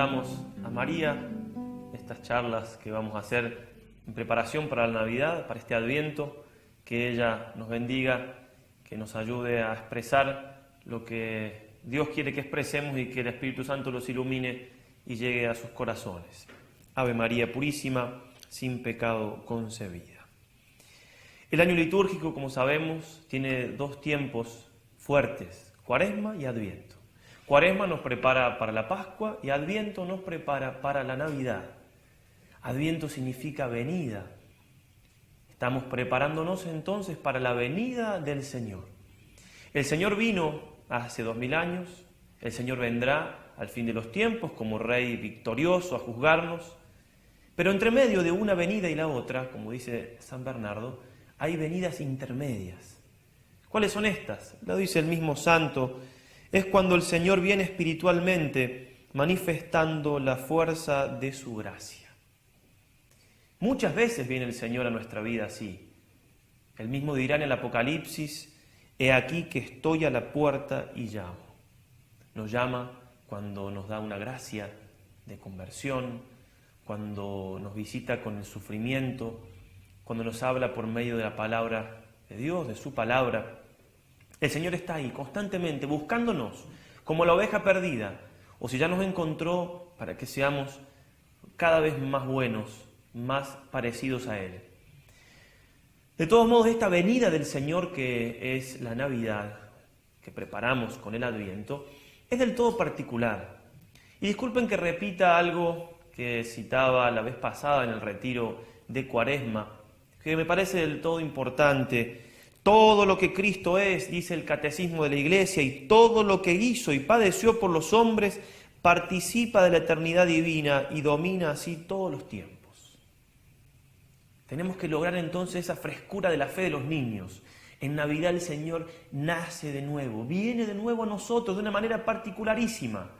encomendamos a María estas charlas que vamos a hacer en preparación para la Navidad, para este Adviento, que ella nos bendiga, que nos ayude a expresar lo que Dios quiere que expresemos y que el Espíritu Santo los ilumine y llegue a sus corazones. Ave María Purísima, sin pecado concebida. El año litúrgico, como sabemos, tiene dos tiempos fuertes, Cuaresma y Adviento. Cuaresma nos prepara para la Pascua y Adviento nos prepara para la Navidad. Adviento significa venida. Estamos preparándonos entonces para la venida del Señor. El Señor vino hace 2000 años, el Señor vendrá al fin de los tiempos como Rey victorioso a juzgarnos, pero entre medio de una venida y la otra, como dice San Bernardo, hay venidas intermedias. ¿Cuáles son estas? Lo dice el mismo santo. Es cuando el Señor viene espiritualmente manifestando la fuerza de su gracia. Muchas veces viene el Señor a nuestra vida así. Él mismo dirá en el Apocalipsis: he aquí que estoy a la puerta y llamo. Nos llama cuando nos da una gracia de conversión, cuando nos visita con el sufrimiento, cuando nos habla por medio de la palabra de Dios, de su palabra. El Señor está ahí constantemente buscándonos como la oveja perdida, o si ya nos encontró, para que seamos cada vez más buenos, más parecidos a Él. De todos modos, esta venida del Señor, que es la Navidad, que preparamos con el Adviento, es del todo particular. Y disculpen que repita algo que citaba la vez pasada en el retiro de Cuaresma, que me parece del todo importante. Todo lo que Cristo es, dice el Catecismo de la Iglesia, y todo lo que hizo y padeció por los hombres, participa de la eternidad divina y domina así todos los tiempos. Tenemos que lograr entonces esa frescura de la fe de los niños. En Navidad el Señor nace de nuevo, viene de nuevo a nosotros de una manera particularísima.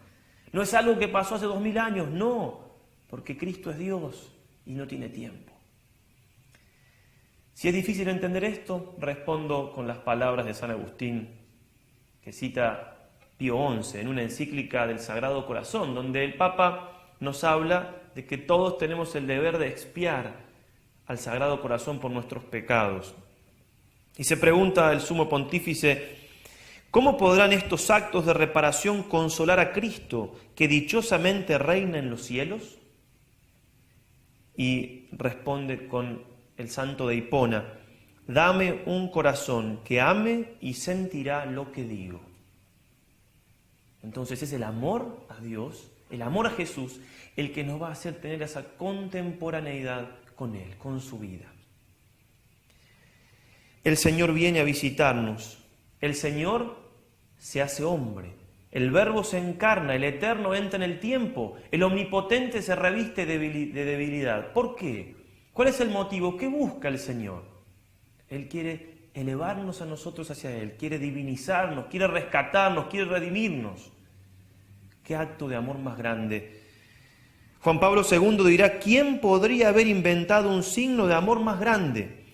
No es algo que pasó hace 2000 años, no, porque Cristo es Dios y no tiene tiempo. Si es difícil entender esto, respondo con las palabras de San Agustín, que cita Pío XI en una encíclica del Sagrado Corazón, donde el Papa nos habla de que todos tenemos el deber de expiar al Sagrado Corazón por nuestros pecados. Y se pregunta el Sumo Pontífice: ¿cómo podrán estos actos de reparación consolar a Cristo, que dichosamente reina en los cielos? Y responde con el santo de Hipona: dame un corazón que ame y sentirá lo que digo. Entonces es el amor a Dios, el amor a Jesús, el que nos va a hacer tener esa contemporaneidad con Él, con su vida. El Señor viene a visitarnos, el Señor se hace hombre, el Verbo se encarna, el Eterno entra en el tiempo, el Omnipotente se reviste de debilidad. ¿Por qué? ¿Cuál es el motivo? ¿Qué busca el Señor? Él quiere elevarnos a nosotros hacia Él, quiere divinizarnos, quiere rescatarnos, quiere redimirnos. ¿Qué acto de amor más grande? Juan Pablo II dirá: ¿quién podría haber inventado un signo de amor más grande?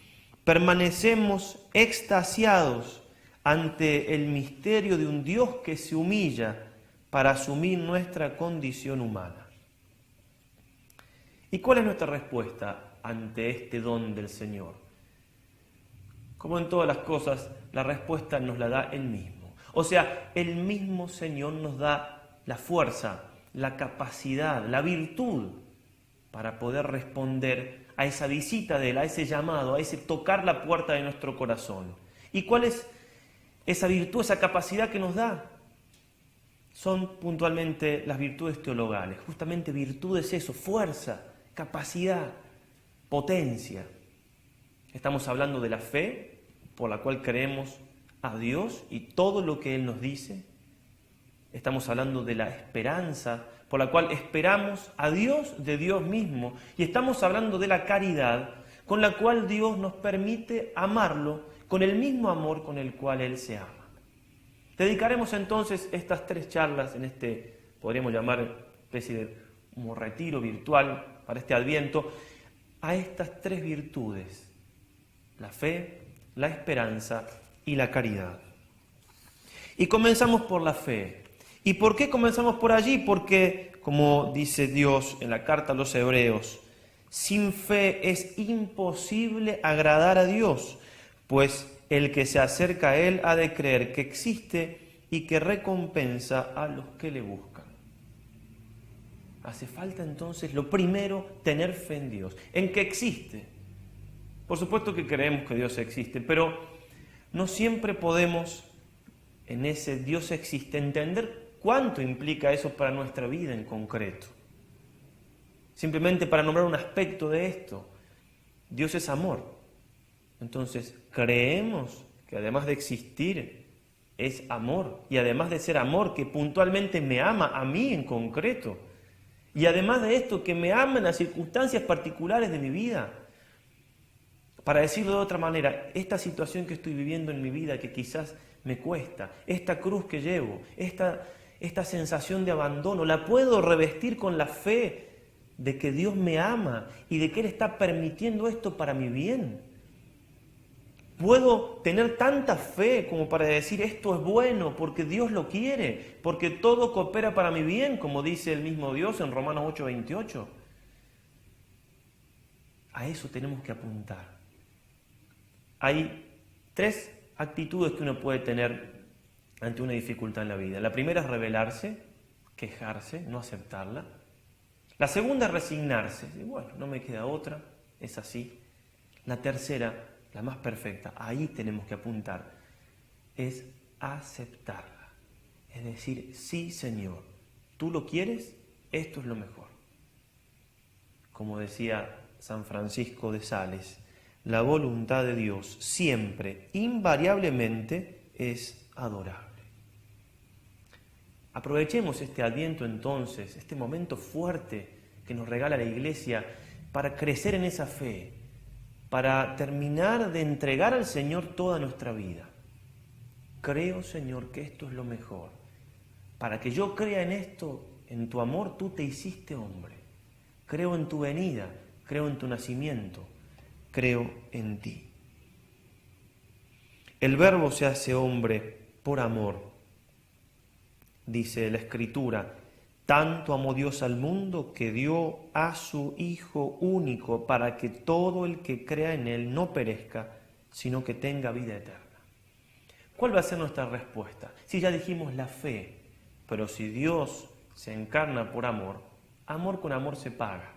Permanecemos extasiados ante el misterio de un Dios que se humilla para asumir nuestra condición humana. ¿Y cuál es nuestra respuesta ante este don del Señor? Como en todas las cosas, la respuesta nos la da Él mismo. O sea, el mismo Señor nos da la fuerza, la capacidad, la virtud para poder responder a esa visita de Él, a ese llamado, a ese tocar la puerta de nuestro corazón. ¿Y cuál es esa virtud, esa capacidad que nos da? Son puntualmente las virtudes teologales. Justamente virtud es eso: fuerza, capacidad, potencia. Estamos hablando de la fe, por la cual creemos a Dios y todo lo que Él nos dice. Estamos hablando de la esperanza, por la cual esperamos a Dios de Dios mismo. Y estamos hablando de la caridad, con la cual Dios nos permite amarlo con el mismo amor con el cual Él se ama. Dedicaremos entonces estas 3 charlas en este, podríamos llamar, especie de como retiro virtual para este Adviento, a estas 3 virtudes: la fe, la esperanza y la caridad. Y comenzamos por la fe. ¿Y por qué comenzamos por allí? Porque como dice Dios en la carta a los Hebreos, sin fe es imposible agradar a Dios, pues el que se acerca a Él ha de creer que existe y que recompensa a los que le buscan. Hace falta entonces, lo primero, tener fe en Dios, en que existe. Por supuesto que creemos que Dios existe, pero no siempre podemos en ese Dios existe entender cuánto implica eso para nuestra vida en concreto. Simplemente para nombrar un aspecto de esto, Dios es amor. Entonces, creemos que además de existir, es amor. Y además de ser amor, que puntualmente me ama a mí en concreto. Y además de esto, que me ama en las circunstancias particulares de mi vida. Para decirlo de otra manera, esta situación que estoy viviendo en mi vida, que quizás me cuesta, esta cruz que llevo, esta sensación de abandono, la puedo revestir con la fe de que Dios me ama y de que Él está permitiendo esto para mi bien. Puedo tener tanta fe como para decir esto es bueno porque Dios lo quiere, porque todo coopera para mi bien, como dice el mismo Dios en Romanos 8:28. A eso tenemos que apuntar. Hay 3 actitudes que uno puede tener ante una dificultad en la vida. La primera es rebelarse, quejarse, no aceptarla. La segunda es resignarse. Bueno, no me queda otra, es así. La tercera, la más perfecta, ahí tenemos que apuntar, es aceptarla. Es decir, sí, Señor, tú lo quieres, esto es lo mejor. Como decía San Francisco de Sales, la voluntad de Dios siempre, invariablemente, es adorable. Aprovechemos este Adviento entonces, este momento fuerte que nos regala la Iglesia para crecer en esa fe, para terminar de entregar al Señor toda nuestra vida. Creo, Señor, que esto es lo mejor. Para que yo crea en esto, en tu amor, tú te hiciste hombre. Creo en tu venida, creo en tu nacimiento, creo en ti. El Verbo se hace hombre por amor. Dice la Escritura, tanto amó Dios al mundo que dio a su Hijo único para que todo el que crea en Él no perezca, sino que tenga vida eterna. ¿Cuál va a ser nuestra respuesta? Si ya dijimos la fe, pero si Dios se encarna por amor, amor con amor se paga.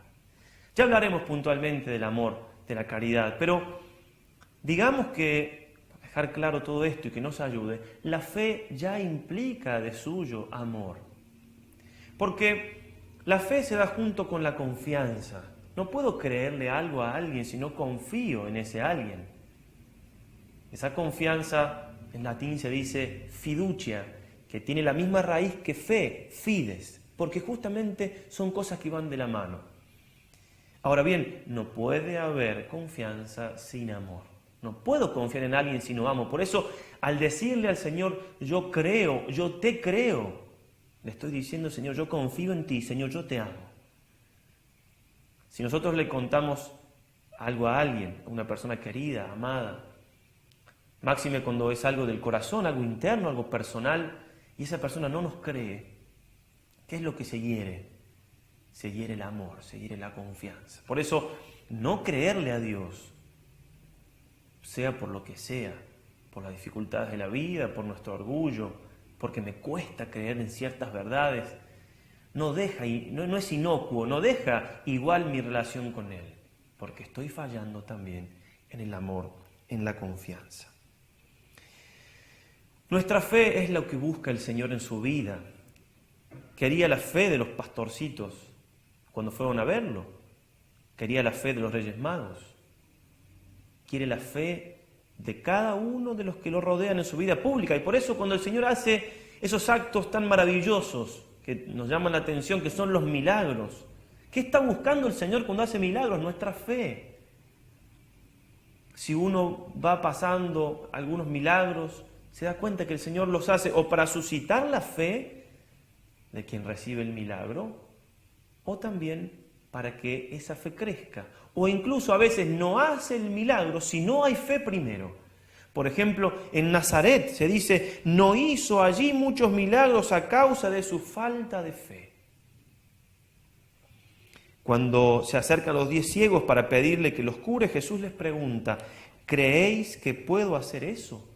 Ya hablaremos puntualmente del amor, de la caridad, pero digamos que, para dejar claro todo esto y que nos ayude, la fe ya implica de suyo amor. Porque la fe se da junto con la confianza. No puedo creerle algo a alguien si no confío en ese alguien. Esa confianza, en latín se dice fiducia, que tiene la misma raíz que fe, fides, porque justamente son cosas que van de la mano. Ahora bien, no puede haber confianza sin amor. No puedo confiar en alguien si no amo. Por eso, al decirle al Señor, yo creo, yo te creo, le estoy diciendo, Señor, yo confío en ti, Señor, yo te amo. Si nosotros le contamos algo a alguien, a una persona querida, amada, máxime cuando es algo del corazón, algo interno, algo personal, y esa persona no nos cree, ¿qué es lo que se hiere? Se hiere el amor, se hiere la confianza. Por eso, no creerle a Dios, sea por lo que sea, por las dificultades de la vida, por nuestro orgullo, porque me cuesta creer en ciertas verdades, no es inocuo, no deja igual mi relación con Él, porque estoy fallando también en el amor, en la confianza. Nuestra fe es lo que busca el Señor en su vida. Quería la fe de los pastorcitos cuando fueron a verlo. Quería la fe de los Reyes Magos. Quiere la fe de cada uno de los que lo rodean en su vida pública. Y por eso cuando el Señor hace esos actos tan maravillosos que nos llaman la atención, que son los milagros, ¿qué está buscando el Señor cuando hace milagros? Nuestra fe. Si uno va pasando algunos milagros, se da cuenta que el Señor los hace o para suscitar la fe de quien recibe el milagro, o también para que esa fe crezca. O incluso a veces no hace el milagro si no hay fe primero. Por ejemplo, en Nazaret se dice, no hizo allí muchos milagros a causa de su falta de fe. Cuando se acercan los 10 ciegos para pedirle que los cure, Jesús les pregunta, ¿creéis que puedo hacer eso?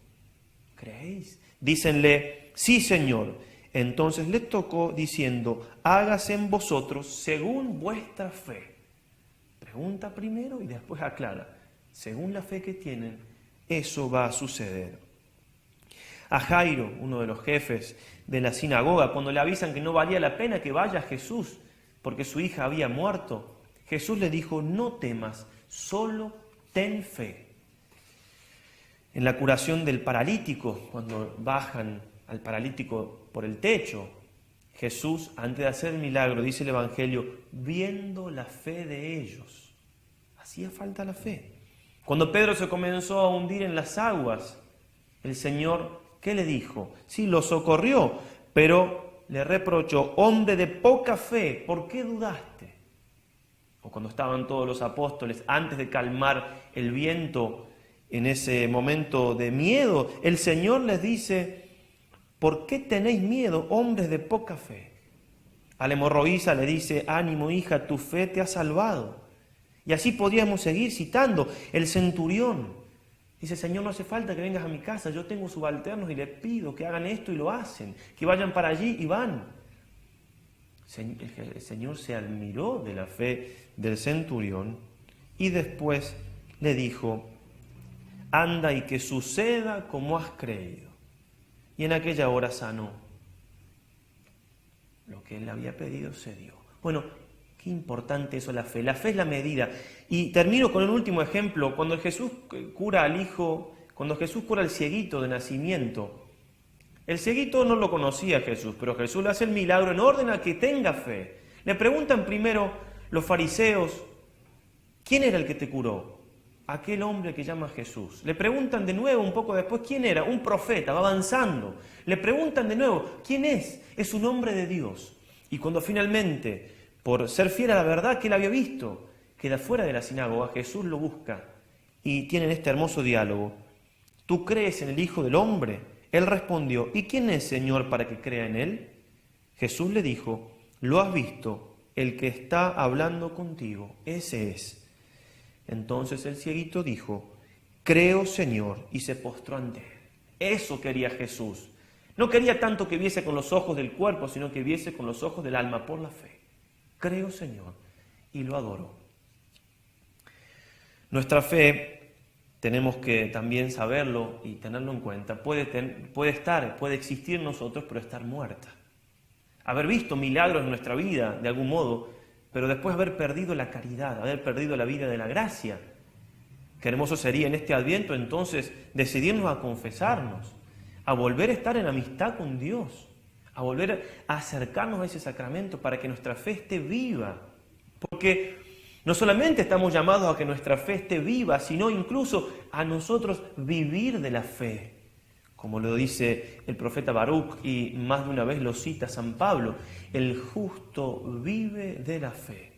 ¿Creéis? Dícenle, sí, Señor. Entonces les tocó diciendo, hágase en vosotros según vuestra fe. Pregunta primero y después aclara. Según la fe que tienen, eso va a suceder. A Jairo, uno de los jefes de la sinagoga, cuando le avisan que no valía la pena que vaya Jesús porque su hija había muerto, Jesús le dijo, no temas, solo ten fe. En la curación del paralítico, cuando bajan al paralítico por el techo, Jesús, antes de hacer el milagro, dice el Evangelio, viendo la fe de ellos. Hacía falta la fe. Cuando Pedro se comenzó a hundir en las aguas, el Señor, ¿qué le dijo? Sí, lo socorrió, pero le reprochó, hombre de poca fe, ¿por qué dudaste? O cuando estaban todos los apóstoles, antes de calmar el viento, en ese momento de miedo, el Señor les dice, ¿por qué tenéis miedo, hombres de poca fe? A la hemorroísa le dice, ánimo hija, tu fe te ha salvado. Y así podríamos seguir citando. El centurión dice, Señor, no hace falta que vengas a mi casa, yo tengo subalternos y les pido que hagan esto y lo hacen, que vayan para allí y van. El Señor se admiró de la fe del centurión y después le dijo, anda y que suceda como has creído. Y en aquella hora sanó. Lo que él había pedido se dio. Bueno, qué importante eso, la fe. La fe es la medida. Y termino con un último ejemplo. Cuando Jesús cura al hijo, cuando Jesús cura al cieguito de nacimiento, el cieguito no lo conocía a Jesús, pero Jesús le hace el milagro en orden a que tenga fe. Le preguntan primero los fariseos, ¿quién era el que te curó? Aquel hombre que llama Jesús. Le preguntan de nuevo un poco después, ¿quién era? Un profeta, va avanzando. Le preguntan de nuevo, ¿quién es? Es un hombre de Dios. Y cuando finalmente, por ser fiel a la verdad que él había visto, queda fuera de la sinagoga, Jesús lo busca y tienen este hermoso diálogo. ¿Tú crees en el Hijo del Hombre? Él respondió, ¿y quién es, Señor, para que crea en él? Jesús le dijo, lo has visto, el que está hablando contigo, ese es. Entonces el cieguito dijo, creo, Señor, y se postró ante él. Eso quería Jesús. No quería tanto que viese con los ojos del cuerpo, sino que viese con los ojos del alma por la fe. Creo, Señor, y lo adoró. Nuestra fe, tenemos que también saberlo y tenerlo en cuenta, puede existir en nosotros, pero estar muerta. Haber visto milagros en nuestra vida, de algún modo, pero después haber perdido la caridad, haber perdido la vida de la gracia. Qué hermoso sería en este Adviento entonces decidirnos a confesarnos, a volver a estar en amistad con Dios, a volver a acercarnos a ese sacramento para que nuestra fe esté viva. Porque no solamente estamos llamados a que nuestra fe esté viva, sino incluso a nosotros vivir de la fe. Como lo dice el profeta Baruch y más de una vez lo cita San Pablo, el justo vive de la fe.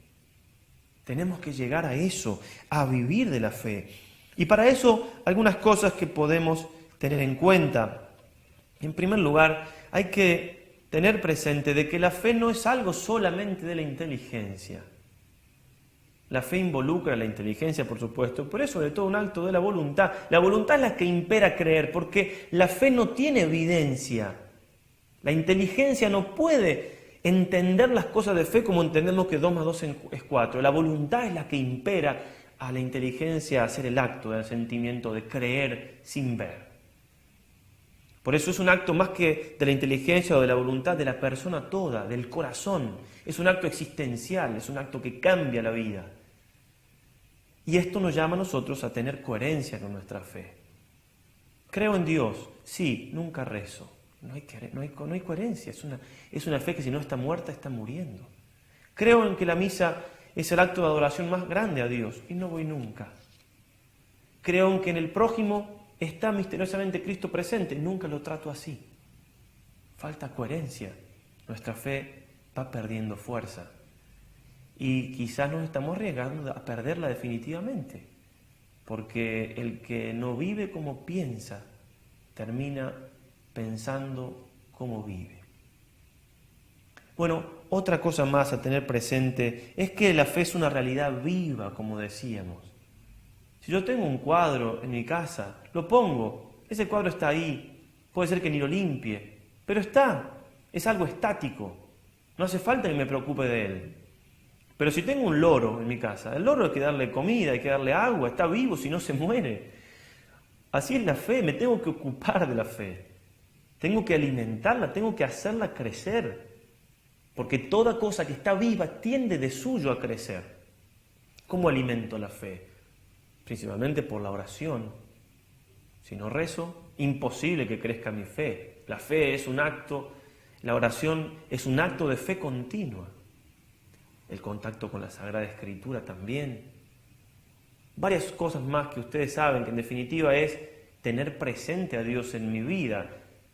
Tenemos que llegar a eso, a vivir de la fe. Y para eso, algunas cosas que podemos tener en cuenta. En primer lugar, hay que tener presente de que la fe no es algo solamente de la inteligencia. La fe involucra la inteligencia, por supuesto, pero es sobre todo un acto de la voluntad. La voluntad es la que impera creer, porque la fe no tiene evidencia. La inteligencia no puede entender las cosas de fe como entendemos que 2 más 2 es 4. La voluntad es la que impera a la inteligencia a hacer el acto del sentimiento de creer sin ver. Por eso es un acto más que de la inteligencia o de la voluntad de la persona toda, del corazón. Es un acto existencial, es un acto que cambia la vida. Y esto nos llama a nosotros a tener coherencia con nuestra fe. Creo en Dios, sí, nunca rezo. No hay coherencia, es una fe que si no está muerta, está muriendo. Creo en que la misa es el acto de adoración más grande a Dios y no voy nunca. Creo en que en el prójimo está misteriosamente Cristo presente, nunca lo trato así. Falta coherencia, nuestra fe va perdiendo fuerza y quizás nos estamos arriesgando a perderla definitivamente, porque el que no vive como piensa, termina pensando como vive. Bueno, otra cosa más a tener presente es que la fe es una realidad viva, como decíamos. Si yo tengo un cuadro en mi casa, lo pongo, ese cuadro está ahí, puede ser que ni lo limpie, pero está, es algo estático, no hace falta que me preocupe de él. Pero si tengo un loro en mi casa, el loro hay que darle comida, hay que darle agua, está vivo, si no se muere. Así es la fe, me tengo que ocupar de la fe, tengo que alimentarla, tengo que hacerla crecer, porque toda cosa que está viva tiende de suyo a crecer. ¿Cómo alimento la fe? Principalmente por la oración. Si no rezo, imposible que crezca mi fe. La fe es un acto, la oración es un acto de fe continua. El contacto con la Sagrada Escritura también. Varias cosas más que ustedes saben, que en definitiva es tener presente a Dios en mi vida.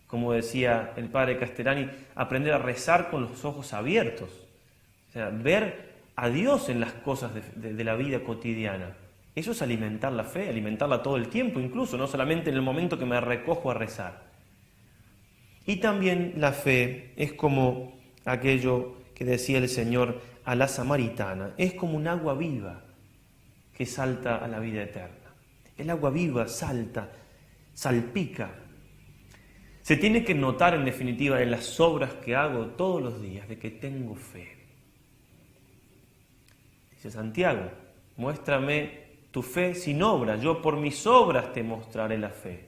Como decía el padre Castellani, aprender a rezar con los ojos abiertos. O sea, ver a Dios en las cosas de la vida cotidiana. Eso es alimentar la fe, alimentarla todo el tiempo incluso, no solamente en el momento que me recojo a rezar. Y también la fe es como aquello que decía el Señor a la samaritana, es como un agua viva que salta a la vida eterna. El agua viva salta, salpica. Se tiene que notar en definitiva en las obras que hago todos los días de que tengo fe. Dice Santiago, muéstrame tu fe sin obras, yo por mis obras te mostraré la fe.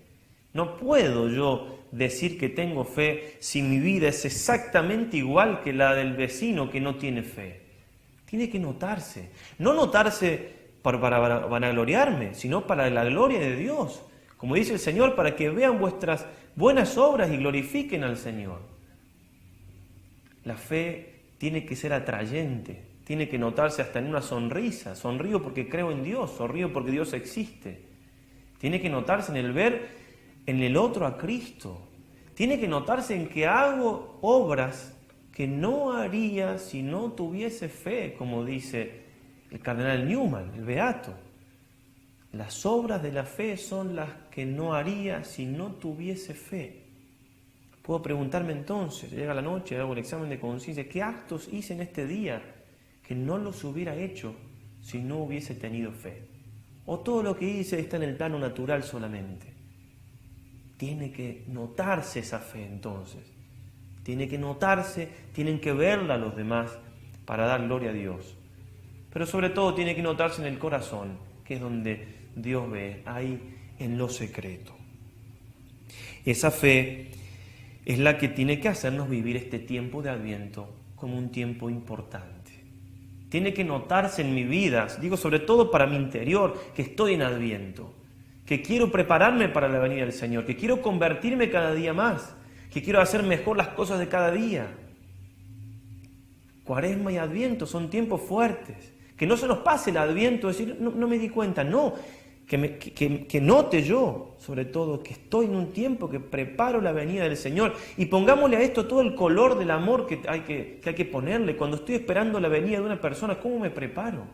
No puedo yo decir que tengo fe si mi vida es exactamente igual que la del vecino que no tiene fe. Tiene que notarse. No notarse para vanagloriarme, sino para la gloria de Dios. Como dice el Señor, para que vean vuestras buenas obras y glorifiquen al Señor. La fe tiene que ser atrayente, tiene que notarse hasta en una sonrisa. Sonrío porque creo en Dios, sonrío porque Dios existe. Tiene que notarse en el ver en el otro a Cristo. Tiene que notarse en que hago obras que no haría si no tuviese fe, como dice el cardenal Newman, el beato. Las obras de la fe son las que no haría si no tuviese fe. Puedo preguntarme entonces, llega la noche, hago el examen de conciencia, ¿qué actos hice en este día que no los hubiera hecho si no hubiese tenido fe? ¿O todo lo que hice está en el plano natural solamente? Tiene que notarse esa fe entonces. Tiene que notarse, tienen que verla los demás para dar gloria a Dios. Pero sobre todo tiene que notarse en el corazón, que es donde Dios ve, ahí en lo secreto. Esa fe es la que tiene que hacernos vivir este tiempo de Adviento como un tiempo importante. Tiene que notarse en mi vida, digo sobre todo para mi interior, que estoy en Adviento, que quiero prepararme para la venida del Señor, que quiero convertirme cada día más, que quiero hacer mejor las cosas de cada día. Cuaresma y Adviento son tiempos fuertes. Que no se nos pase el Adviento, decir, no me di cuenta, no. Que note yo, sobre todo, que estoy en un tiempo que preparo la venida del Señor. Y pongámosle a esto todo el color del amor que hay que ponerle. Cuando estoy esperando la venida de una persona, ¿cómo me preparo?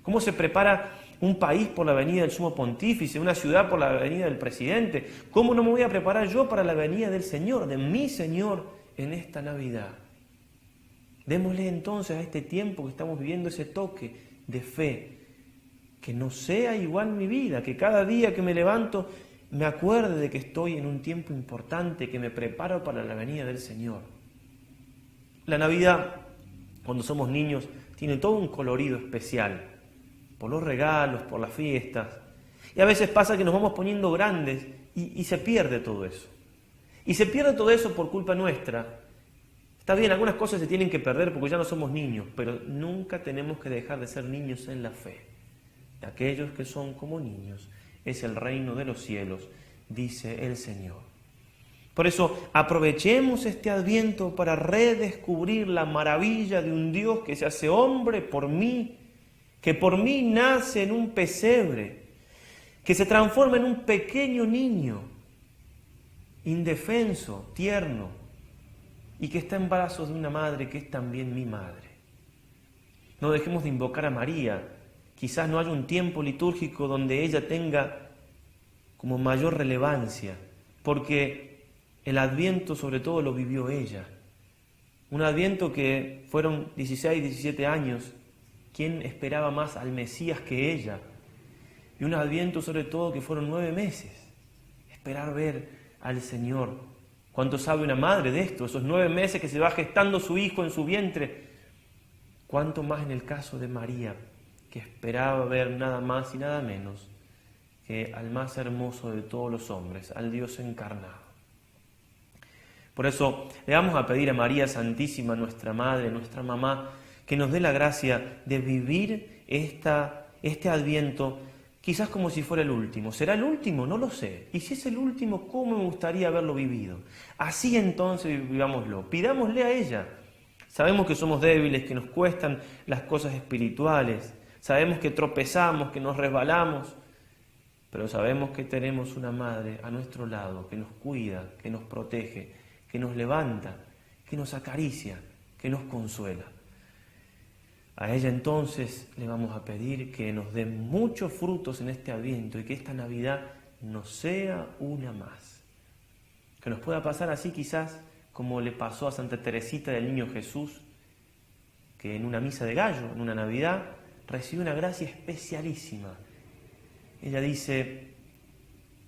¿Cómo se prepara un país por la venida del sumo pontífice, una ciudad por la venida del presidente? ¿Cómo no me voy a preparar yo para la venida del Señor, de mi Señor, en esta Navidad? Démosle entonces a este tiempo que estamos viviendo ese toque de fe, que no sea igual mi vida, que cada día que me levanto me acuerde de que estoy en un tiempo importante, que me preparo para la venida del Señor. La Navidad, cuando somos niños, tiene todo un colorido especial, por los regalos, por las fiestas, y a veces pasa que nos vamos poniendo grandes y se pierde todo eso. Y se pierde todo eso por culpa nuestra. Está bien, algunas cosas se tienen que perder porque ya no somos niños, pero nunca tenemos que dejar de ser niños en la fe. Aquellos que son como niños es el reino de los cielos, dice el Señor. Por eso aprovechemos este Adviento para redescubrir la maravilla de un Dios que se hace hombre por mí, que por mí nace en un pesebre, que se transforma en un pequeño niño, indefenso, tierno, y que está en brazos de una madre que es también mi madre. No dejemos de invocar a María. Quizás no haya un tiempo litúrgico donde ella tenga como mayor relevancia, porque el Adviento sobre todo lo vivió ella. Un Adviento que fueron 16, 17 años. ¿Quién esperaba más al Mesías que ella? Y un Adviento sobre todo que fueron 9 meses. Esperar ver al Señor. ¿Cuánto sabe una madre de esto? Esos 9 meses que se va gestando su hijo en su vientre. ¿Cuánto más en el caso de María, que esperaba ver nada más y nada menos que al más hermoso de todos los hombres, al Dios encarnado? Por eso le vamos a pedir a María Santísima, nuestra Madre, nuestra mamá, que nos dé la gracia de vivir este Adviento quizás como si fuera el último. ¿Será el último? No lo sé. Y si es el último, ¿cómo me gustaría haberlo vivido? Así entonces vivámoslo. Pidámosle a ella. Sabemos que somos débiles, que nos cuestan las cosas espirituales. Sabemos que tropezamos, que nos resbalamos. Pero sabemos que tenemos una madre a nuestro lado que nos cuida, que nos protege, que nos levanta, que nos acaricia, que nos consuela. A ella entonces le vamos a pedir que nos dé muchos frutos en este Adviento y que esta Navidad no sea una más. Que nos pueda pasar así quizás como le pasó a Santa Teresita del Niño Jesús, que en una misa de gallo, en una Navidad, recibió una gracia especialísima. Ella dice: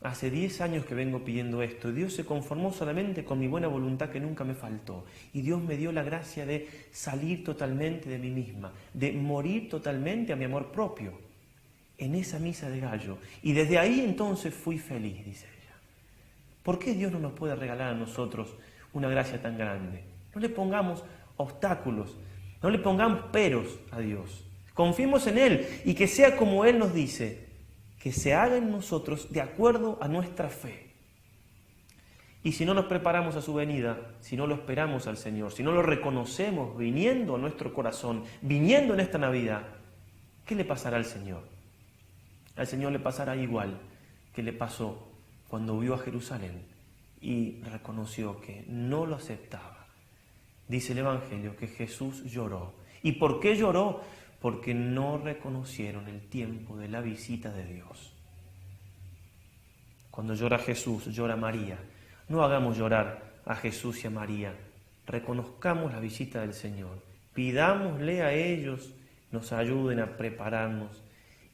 hace 10 años que vengo pidiendo esto, y Dios se conformó solamente con mi buena voluntad que nunca me faltó. Y Dios me dio la gracia de salir totalmente de mí misma, de morir totalmente a mi amor propio, en esa misa de gallo. Y desde ahí entonces fui feliz, dice ella. ¿Por qué Dios no nos puede regalar a nosotros una gracia tan grande? No le pongamos obstáculos, no le pongamos peros a Dios. Confiemos en Él y que sea como Él nos dice, que se haga en nosotros de acuerdo a nuestra fe. Y si no nos preparamos a su venida, si no lo esperamos al Señor, si no lo reconocemos viniendo a nuestro corazón, viniendo en esta Navidad, ¿qué le pasará al Señor? Al Señor le pasará igual que le pasó cuando vio a Jerusalén y reconoció que no lo aceptaba. Dice el Evangelio que Jesús lloró. ¿Y por qué lloró? Porque no reconocieron el tiempo de la visita de Dios. Cuando llora Jesús, llora María. No hagamos llorar a Jesús y a María. Reconozcamos la visita del Señor. Pidámosle a ellos, nos ayuden a prepararnos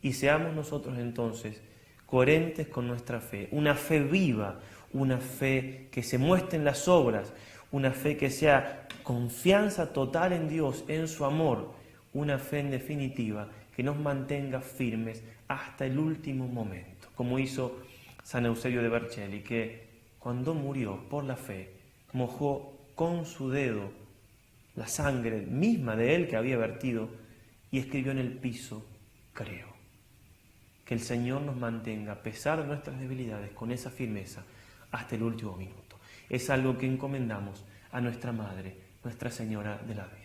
y seamos nosotros entonces coherentes con nuestra fe. Una fe viva, una fe que se muestre en las obras, una fe que sea confianza total en Dios, en su amor. Una fe en definitiva que nos mantenga firmes hasta el último momento, como hizo San Eusebio de Vercelli, que cuando murió por la fe mojó con su dedo la sangre misma de él que había vertido y escribió en el piso: creo. Que el Señor nos mantenga, a pesar de nuestras debilidades, con esa firmeza hasta el último minuto. Es algo que encomendamos a nuestra Madre, Nuestra Señora del Adviento.